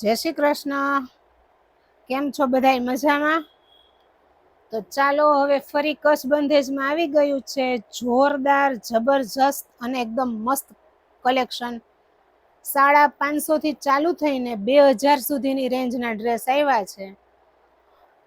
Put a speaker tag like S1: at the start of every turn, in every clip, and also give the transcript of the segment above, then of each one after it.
S1: જય શ્રી કૃષ્ણ. કેમ છો બધાય મજામાં? તો ચાલો હવે ફરી કચ્છબંધેજમાં આવી ગયું છે જોરદાર જબરજસ્ત અને એકદમ મસ્ત કલેક્શન. 550 થી ચાલુ થઈને 2000 સુધીની રેન્જના ડ્રેસ આવ્યા છે.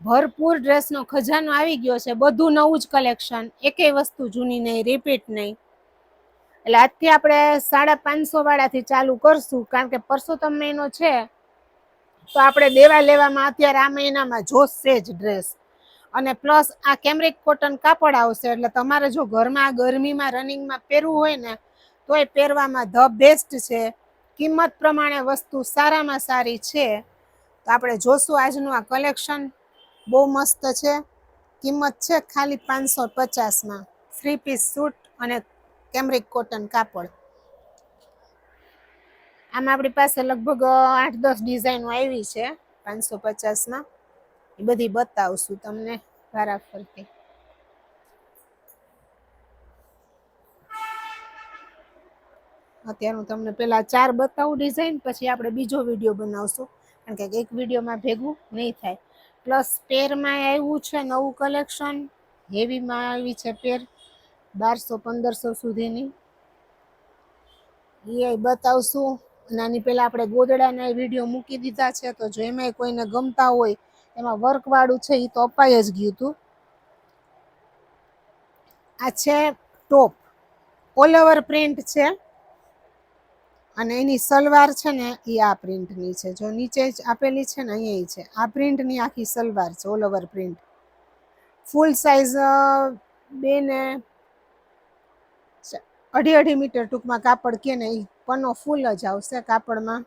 S1: ભરપૂર ડ્રેસનો ખજાનો આવી ગયો છે, બધું નવું જ કલેક્શન, એકેય વસ્તુ જૂની નહીં, રિપીટ નહીં. એટલે આજથી આપણે 550 વાળાથી ચાલુ કરશું, કારણ કે પરસોત્તમ મહિનો છે તો આપણે દેવા લેવામાં અત્યારે આ મહિનામાં જોશે જ ડ્રેસ. અને પ્લસ આ કેમરિક કોટન કાપડ આવશે, એટલે તમારે જો ઘરમાં ગરમીમાં રનિંગમાં પહેરવું હોય ને તોય પહેરવામાં ધ બેસ્ટ છે. કિંમત પ્રમાણે વસ્તુ સારામાં સારી છે. તો આપણે જોશું આજનું આ કલેક્શન. બહુ મસ્ત છે. કિંમત છે ખાલી 550માં. 3 પીસ સૂટ અને કેમરિક કોટન કાપડ. આમાં આપણી પાસે લગભગ 8-10 ડિઝાઇનો આવી છે 550માં. એ બધી બતાવશું તમને વારાફરતી. અત્યારે હું તમને પેલા 4 બતાવું ડિઝાઇન, પછી આપણે બીજો વિડીયો બનાવશું, કારણ કે એક વિડીયોમાં ભેગું નહીં થાય. પ્લસ પેરમાં આવ્યું છે નવું કલેક્શન, હેવીમાં આવી છે પેર 1200-1500 સુધીની. એ બતાવશું. નાની પેલા આપણે ગોદડાના વિડીયો મૂકી દીધા છે, તો જો એમાંય કોઈને ગમતા હોય, એમાં વર્ક વાળું છે, એ તો અપાઈ જ ગયું હતું. આ છે ટોપ, ઓલ ઓવર પ્રિન્ટ છે, અને એની સલવાર છે ને એ આ પ્રિન્ટની છે. જો નીચે જ આપેલી છે ને અહીંયા છે, આ પ્રિન્ટની આખી સલવાર છે, ઓલ ઓવર પ્રિન્ટ. ફૂલ સાઇઝ 2 ને 2.5 મીટર ટૂંકમાં કાપડ કે ને એ પનો ફૂલ જ આવશે કાપડમાં.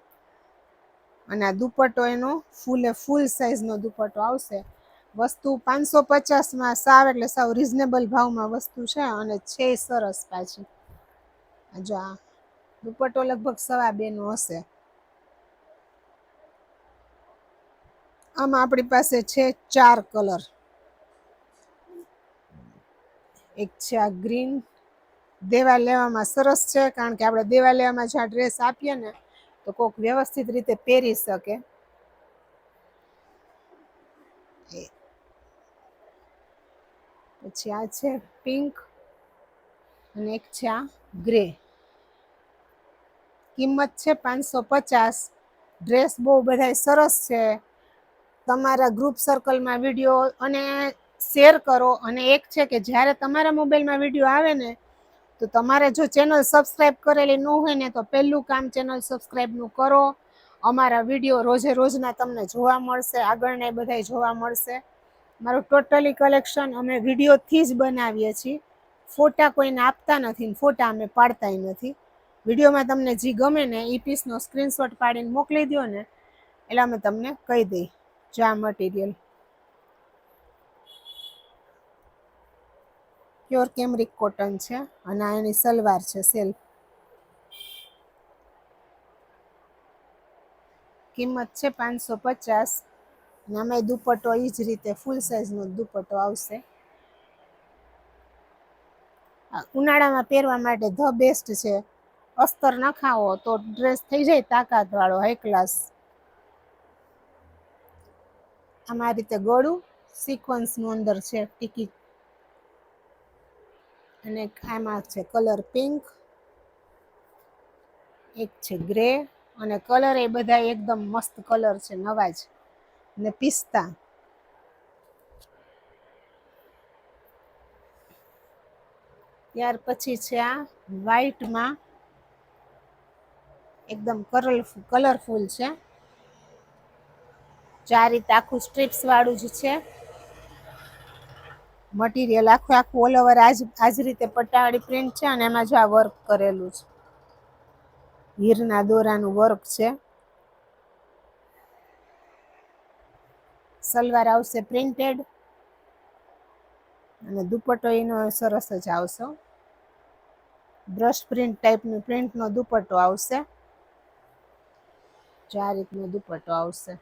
S1: અને આ દુપટ્ટો એનો ફૂલ સાઇઝનો દુપટ્ટો આવશે. વસ્તુ 550માં સાવ એટલે સાવ રિઝનેબલ ભાવમાં વસ્તુ છે, અને છે સરસ પાછી. જો આ દુપટ્ટો લગભગ 2.5 નો હશે. આમાં આપણી પાસે છે 4 કલર. એક છે આ ગ્રીન, દેવા લેવામાં સરસ છે, કારણ કે આપણે દેવા લેવામાં જો આ ડ્રેસ આપીએ ને તો કોક વ્યવસ્થિત રીતે પહેરી શકે. પછી આ છે પિંક, અને એક છે આ ગ્રે. કિંમત છે 550. ડ્રેસ બહુ બધાય સરસ છે. તમારા ગ્રુપ સર્કલમાં વિડીયો અને શેર કરો. અને એક છે કે જ્યારે તમારા મોબાઈલમાં વિડીયો આવે ને તો તમારે જો ચેનલ સબસ્ક્રાઈબ કરેલી ન હોય ને તો પહેલું કામ ચેનલ સબસ્ક્રાઈબનું કરો. અમારા વિડીયો રોજે રોજના તમને જોવા મળશે, આગળના બધાય જોવા મળશે. મારું ટોટલી કલેક્શન અમે વિડીયોથી જ બનાવીએ છીએ, ફોટા કોઈને આપતા નથી, ફોટા અમે પાડતાય નથી. વિડીયોમાં તમને જે ગમે ને એ પીસનો સ્ક્રીનશોટ પાડીને મોકલી દો ને, એટલે અમે તમને કહી દઈ. જો આ મટીરિયલ પ્યોર કેમરિક કોટન છે, અને આ એની સલવાર છે સેલ્ફ. કિંમત છે 550. અને આમાં દુપટ્ટો એ જ રીતે ફૂલ સાઇઝનો દુપટ્ટો આવશે. ઉનાળામાં પહેરવા માટે ધ બેસ્ટ છે. અસ્તર નખાવો તો ડ્રેસ થઈ જાય તાકાત વાળો, હાઈ ક્લાસ. આમાં આ રીતે ગળું સિક્વન્સનું અંદર છે ટિકિટ, અને આમાં છે કલર પિંક, એક છે ગ્રે, અને કલર એ બધા એકદમ મસ્ત કલર છે, નવા જ. ને પિસ્તા. ત્યાર પછી છે આ વ્હાઈટમાં, એકદમ કલરફુલ છે. આ રીતે આખું સ્ટ્રીપ્સ વાળું જ છે મટીરિયલ. આખું ઓલ ઓવર આજ રીતે પટ્ટાવાળી પ્રિન્ટ છે, અને એમાં જો આ વર્ક કરેલું છે, હીરના દોરાનું વર્ક છે. સલવાર આવશે પ્રિન્ટેડ, અને દુપટ્ટો એનો સરસ જ આવશે. બ્રશ પ્રિન્ટ ટાઈપનું પ્રિન્ટનો દુપટ્ટો આવશે. આ રીતનો દુપટ્ટો આવશે.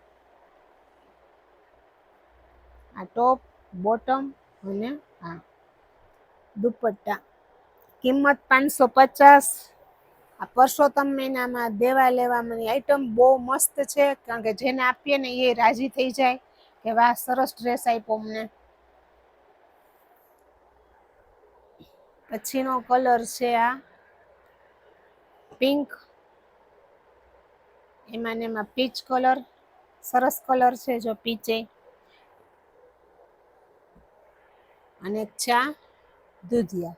S1: આ ટોપ, બોટમ અને આ દુપટ્ટા. કિંમત 550. આ પરસોત્તમ મહિનામાં દેવા લેવાની આઈટમ બહુ મસ્ત છે, કારણ કે જેને આપીએ ને એ રાજી થઈ જાય કે વાહ સરસ ડ્રેસ આપ્યો અમને. પછીનો કલર છે આ પિંક, એમાં ને એમાં પીચ કલર, સરસ કલર છે જો પીચે. અને એક છે આ દુધિયા.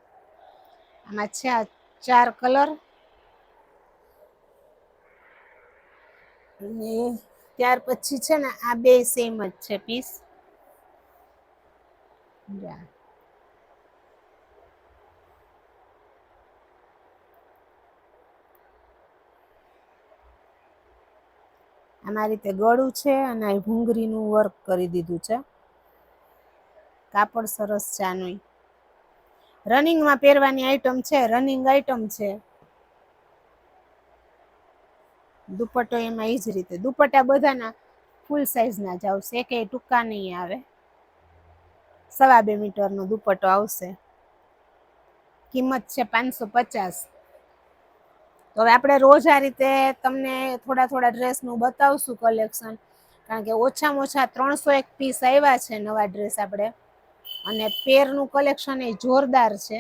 S1: આમાં છે આ 4 કલર. અને ત્યાર પછી છે ને આ બે સેમ જ છે પીસ. આમાં રીતે ગળું છે અને ભૂંગળીનું વર્ક કરી દીધું છે. કાપડ સરસ છે આનું. રનિંગમાં પહેરવાની આઈટમ છે, રનિંગ આઈટમ છે. દુપટ્ટો એમાં એ જ રીતે, દુપટ્ટા બધાના ફૂલ સાઈઝ ના જ આવશે, એકેય ટૂંકા નહીં આવે. 2.5 મીટરનો દુપટ્ટો આવશે. કિંમત છે 550. તો હવે આપણે રોજ આ રીતે તમને થોડા થોડા ડ્રેસનું બતાવશું કલેક્શન, કારણ કે ઓછામાં ઓછા 301 પીસ આવ્યા છે નવા ડ્રેસ આપણે. અને પેરનું કલેક્શન એ જોરદાર છે.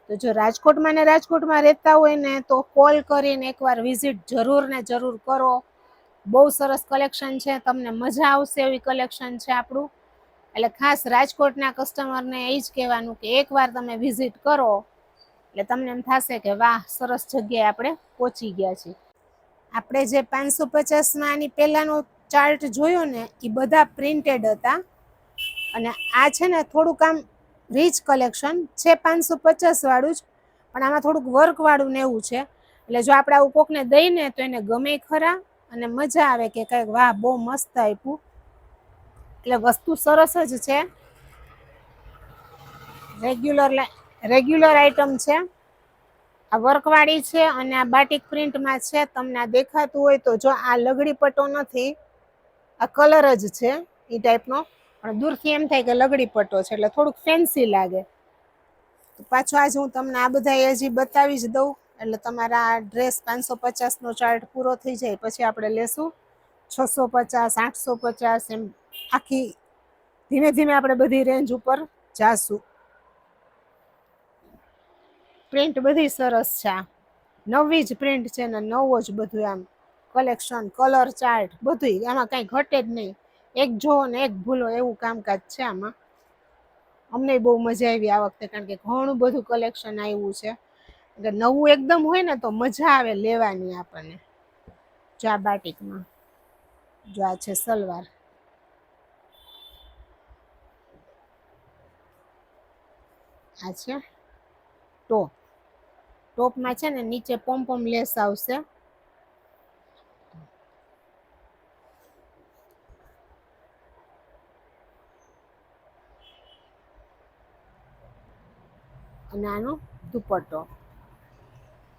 S1: તો જો રાજકોટમાં ને રાજકોટમાં રહેતા હોય ને તો કોલ કરીને એકવાર વિઝિટ જરૂર ને જરૂર કરો. બહુ સરસ કલેક્શન છે, તમને મજા આવશે એવી કલેક્શન છે આપણું. એટલે ખાસ રાજકોટના કસ્ટમરને એ જ કહેવાનું કે એકવાર તમે વિઝિટ કરો એટલે તમને એમ થશે કે વાહ સરસ જગ્યાએ આપણે પહોંચી ગયા છીએ. આપણે જે 550માં આની પહેલાનો ચાર્ટ જોયો ને એ બધા પ્રિન્ટેડ હતા. અને આ છે ને થોડુંક આમ રીચ કલેક્શન છે, 550 વાળું જ, પણ આમાં થોડુંક વર્ક વાળું ને એવું છે. એટલે જો આપણે આવું કોકને દઈને તો એને ગમે ખરા અને મજા આવે કે કંઈક વાહ બહુ મસ્ત આપ્યું. એટલે વસ્તુ સરસ જ છે. રેગ્યુલર આઈટમ છે. આ વર્કવાળી છે અને આ બાટિક પ્રિન્ટમાં છે. તમને આ દેખાતું હોય તો જો આ લગડી પટ્ટો નથી, આ કલર જ છે એ ટાઈપનો, પણ દૂરથી એમ થાય કે લગડી પટ્ટો છે એટલે થોડુંક ફેન્સી લાગે. પાછો આજે હું તમને આ બધા હજી બતાવી જ દઉં એટલે તમારા આ ડ્રેસ 550નો ચાર્ટ પૂરો થઈ જાય પછી આપણે લેશું 650, 850 એમ આખી ધીમે ધીમે આપણે બધી રેન્જ ઉપર જાશું. પ્રિન્ટ બધી સરસ છે, નવી જ પ્રિન્ટ છે ને નવો જ બધું આમ કલેક્શન, કલર ચાર્ટ બધું આમાં કઈ ઘટે જ નહીં. એક જોવો ને એક ભૂલો એવું કામકાજ છે આમાં. અમને બહુ મજા આવી આ વખતે, કારણ કે ઘણું બધું કલેક્શન આવ્યું છે. એટલે નવું એકદમ હોય ને તો મજા આવે લેવાની આપણને. જો આ બાટિકમાં જો આ છે સલવાર, આ છે ટોપ. ટોપમાં છે ને નીચે પોમ લેસ આવશે. અને આનો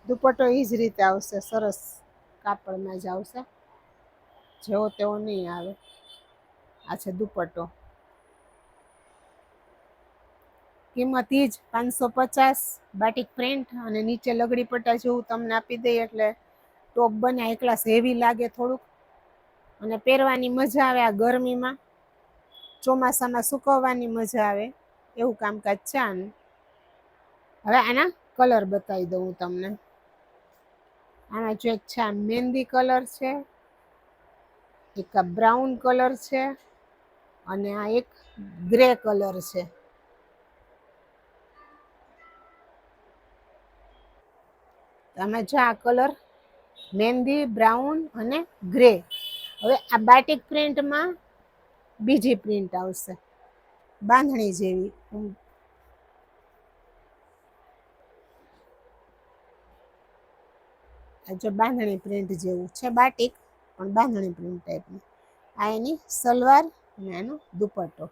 S1: દુપટ્ટો એ જ રીતે આવશે, સરસ કાપડમાં જ આવશે, જેવો તેવો નહીં આવે. આ છે દુપટ્ટો. કિંમત ઈ જ 550, બાટિક પ્રિન્ટ અને નીચે લગડી પટ્ટા જેવું તમને આપી દઈએ એટલે ટોપ બને એકલાસ હેવી લાગે થોડુંક અને પહેરવાની મજા આવે. આ ગરમીમાં ચોમાસામાં સુકવવાની મજા આવે એવું કામકાજ છે આનું. હવે આના કલર બતાવી દઉં તમને. આમાં જો એક છે આ મહેંદી કલર છે, એક આ બ્રાઉન કલર છે અને આ એક ગ્રે કલર છે. આમાં જો આ કલર મહેંદી, બ્રાઉન અને ગ્રે. હવે આ બાટિક પ્રિન્ટમાં બીજી પ્રિન્ટ આવશે બાંધણી જેવી. આ જો બાંધણી પ્રિન્ટ જેવું છે બાટિક, પણ બાંધણી પ્રિન્ટ ટાઈપનું. આ એની સલવાર અને એનો દુપટ્ટો.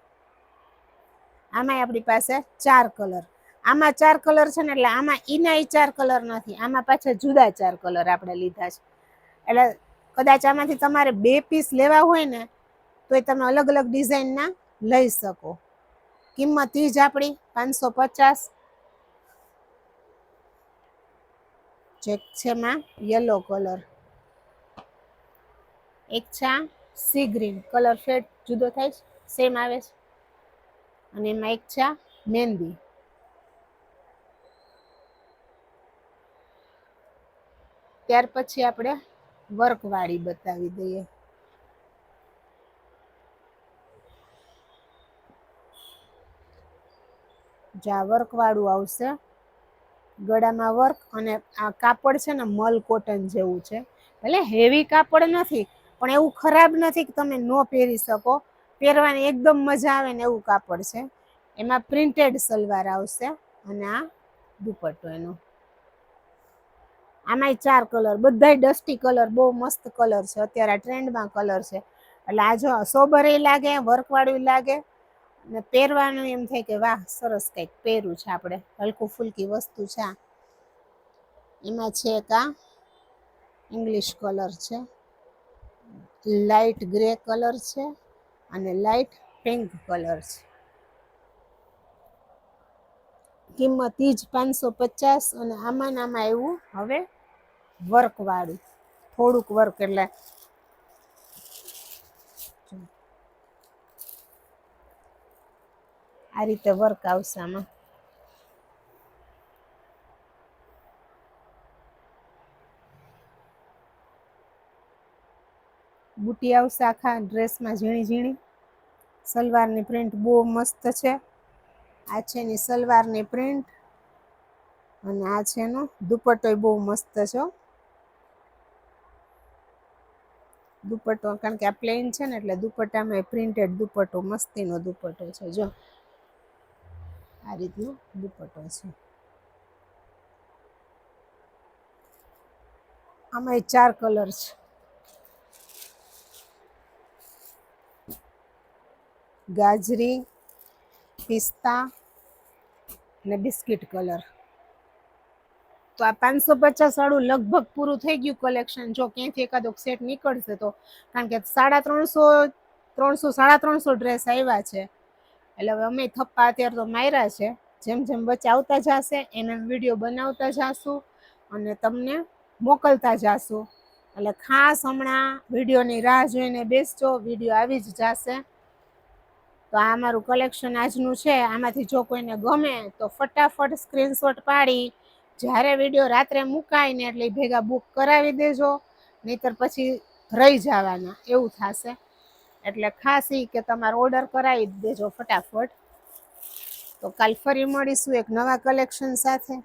S1: આમાં આપણી પાસે 4 કલર. આમાં 4 કલર છે ને એટલે આમાં ઈના 4 કલર નથી, આમાં પાછા જુદા 4 કલર આપણે લીધા છે. એટલે કદાચ આમાંથી તમારે 2 પીસ લેવા હોય ને તો તમે અલગ અલગ ડિઝાઇનના લઈ શકો. કિંમત ઈ જ આપણી 550. ચેક છે એમાં યલો કલર, એક છે સી ગ્રીન કલર, શેડ જુદો થાય છે, સેમ આવે છે, અને એમાં એક છે મહેંદી. ત્યાર પછી આપણે વર્કવાળી બતાવી દઈએ. જ્યાં વર્કવાળું આવશે, ગળામાં વર્ક, અને આ કાપડ છે ને મલ કોટન જેવું છે, એટલે હેવી કાપડ નથી પણ એવું ખરાબ નથી કે તમે ન પહેરી શકો, પહેરવાની એકદમ મજા આવે ને એવું કાપડ છે. એમાં પ્રિન્ટેડ સલવાર આવશે અને આ દુપટ્ટો એનો. આમાંય 4 કલર, બધાય ડસ્ટી કલર, બહુ મસ્ત કલર છે, અત્યારે આ ટ્રેન્ડમાં કલર છે. એટલે આ જો સોબરે લાગે, વર્કવાળું લાગે, ને પહેરવાનું એમ થાય કે વાહ સરસ કંઈક પહેર્યું છે આપણે, હલકું ફૂલકી વસ્તુ છે આ. એમાં છે એક આ ઇંગ્લિશ કલર છે, લાઇટ ગ્રે કલર છે, અને લાઇટ પિંક કલર છે. કિંમત ઈ જ 550, અને આમાં આવ્યું હવે વર્કવાળું, થોડુંક વર્ક, એટલે આ રીતે વર્ક આવશે આમાં. બુટી આવશે આખા ડ્રેસમાં ઝીણી ઝીણી. સલવારની પ્રિન્ટ બહુ મસ્ત છે. આ છે એની સલવારની પ્રિન્ટ, અને આ છે એનો દુપટ્ટો બહુ મસ્ત છે. દુપટ્ટો કારણ કે આ પ્લેન છે ને, એટલે દુપટ્ટામાં પ્રિન્ટેડ દુપટ્ટો, મસ્તીનો દુપટ્ટો છે. જો આ રીતનો દુપટ્ટો છે. આમાં 4 કલર છે, ગાજરી, પિસ્તા અને બિસ્કિટ કલર. તો આ 550 વાળું લગભગ પૂરું થઈ ગયું કલેક્શન. જો ક્યાંથી એકાદો સેટ નીકળશે તો, કારણ કે 350, 300 ડ્રેસ આવ્યા છે, એટલે હવે અમે થપ્પા અત્યારે તો માર્યા છે. જેમ જેમ વચ્ચે આવતા જશે એમ એમ વિડીયો બનાવતા જાશું અને તમને મોકલતા જાશું. એટલે ખાસ હમણાં વિડીયોની રાહ જોઈને બેસજો, વિડીયો આવી જ જશે. તો આ મારું કલેક્શન આજનું છે. આમાંથી જો કોઈને ગમે તો ફટાફટ સ્ક્રીનશોટ પાડી જ્યારે વિડીયો રાત્રે મુકાય ને એટલે ભેગા બુક કરાવી દેજો, નહીતર પછી રહી જવાના એવું થશે. એટલે ખાસ ઈ કે તમારે ઓર્ડર કરાવી દેજો ફટાફટ. તો કાલ ફરી મળીશું એક નવા કલેક્શન સાથે.